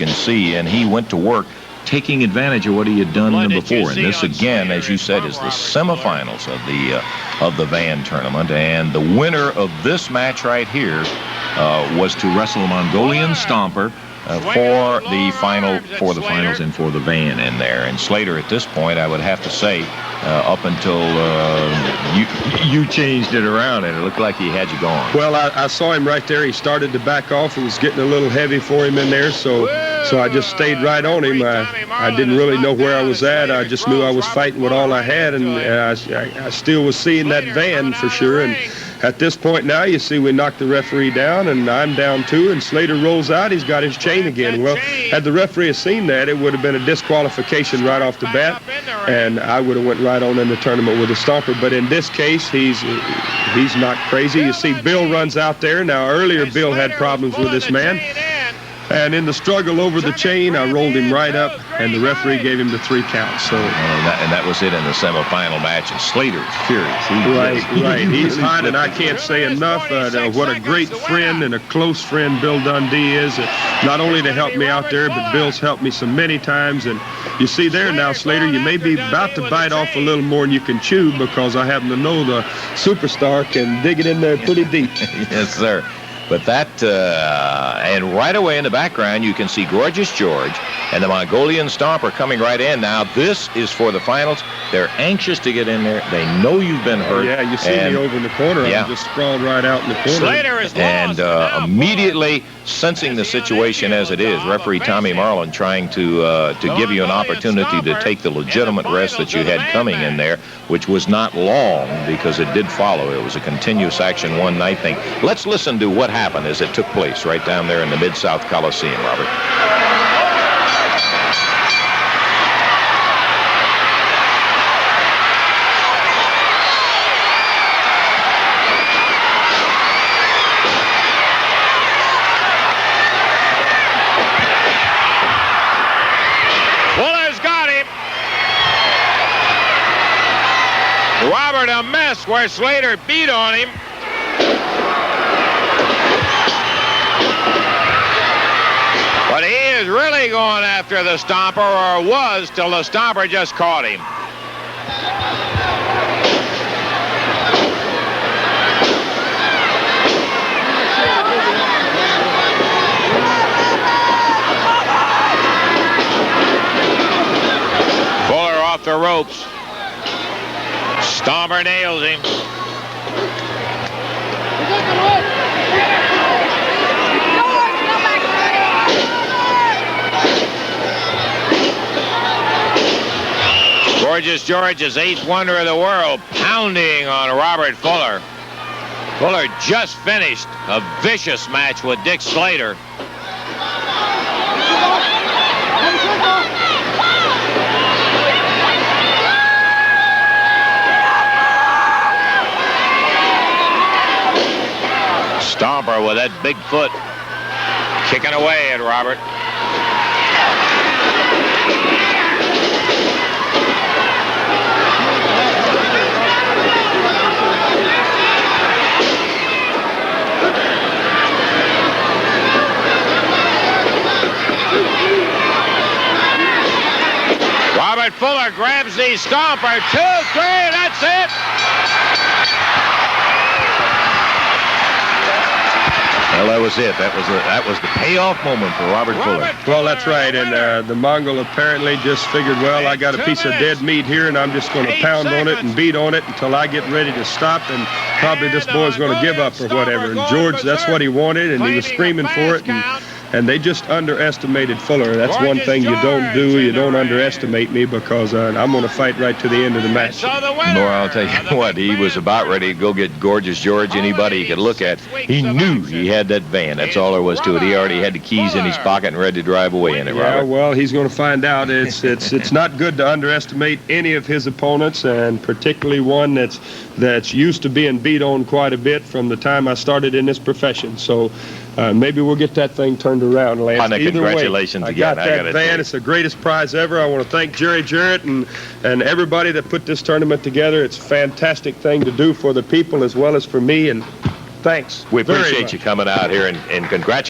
can see, and he went to work taking advantage of what he had done before. And this, again, as you said, is the semifinals of the Van tournament. And the winner of this match right here was to wrestle a Mongolian Stomper for the finals and for the Van in there. And Slater, at this point, I would have to say, up until you changed it around and it looked like he had you gone. Well, I saw him right there. He started to back off. It was getting a little heavy for him in there, so I just stayed right on him. I didn't really know where I was at. I just knew I was fighting with all I had, and I still was seeing that Van for sure. And at this point now, you see we knocked the referee down, and I'm down too, and Slater rolls out. He's got his chain again. Well, had the referee seen that, it would have been a disqualification right off the bat, and I would have went right on in the tournament with a Stomper. But in this case, he's not crazy. You see Bill runs out there. Now, earlier Bill had problems with this man. And in the struggle over the chain, I rolled him right up, and the referee gave him the 3 counts. So, and that was it in the semifinal match. And Slater's furious. Right. He's hot, and I can't say enough what a great friend and a close friend Bill Dundee is. Not only to help me out there, but Bill's helped me so many times. And you see there now, Slater, you may be about to bite off a little more than you can chew, because I happen to know the superstar can dig it in there pretty deep. Yes, sir. But that, and right away in the background, you can see Gorgeous George and the Mongolian Stomper coming right in. Now, this is for the finals. They're anxious to get in there. They know you've been hurt. Yeah, you see me over in the corner. Yeah. I'm just sprawled right out in the corner. Slater is lost. And immediately sensing the situation as it is, referee Tommy Marlin trying to give you an opportunity to take the legitimate rest that you had coming in there, which was not long because it did follow. It was a continuous action one night thing. Let's listen to what happened as it took place right down there in the Mid-South Coliseum, Robert. Fuller's got him. Robert, a mess where Slater beat on him. But he is really going after the Stomper, or was, till the Stomper just caught him. Fuller off the ropes. Stomper nails him. Gorgeous George's 8th wonder of the world, pounding on Robert Fuller. Fuller just finished a vicious match with Dick Slater. Stomper with that big foot, kicking away at Robert. Robert Fuller grabs the Stomper. 2, 3, that's it. Well, that was it. That was the payoff moment for Robert Fuller. Well, that's right. And the Mongol apparently just figured, well, I got a piece of dead meat here, and I'm just going to pound on it and beat on it until I get ready to stop, and probably this boy's going to give up or whatever. And George, that's what he wanted, and he was screaming for it. And they just underestimated Fuller. That's one thing you don't do. You don't underestimate me, because I'm going to fight right to the end of the match. Nor, I'll tell you what, he was about ready to go get Gorgeous George, anybody he could look at. He knew he had that van. That's all there was to it. He already had the keys in his pocket and ready to drive away in it, Robert. Yeah, well, he's going to find out. It's not good to underestimate any of his opponents, and particularly one that's used to being beat on quite a bit from the time I started in this profession. So maybe we'll get that thing turned around, Lance. Honey, congratulations again. I got that van. It's the greatest prize ever. I want to thank Jerry Jarrett and everybody that put this tournament together. It's a fantastic thing to do for the people as well as for me, and thanks. We appreciate you coming out here, and congratulations.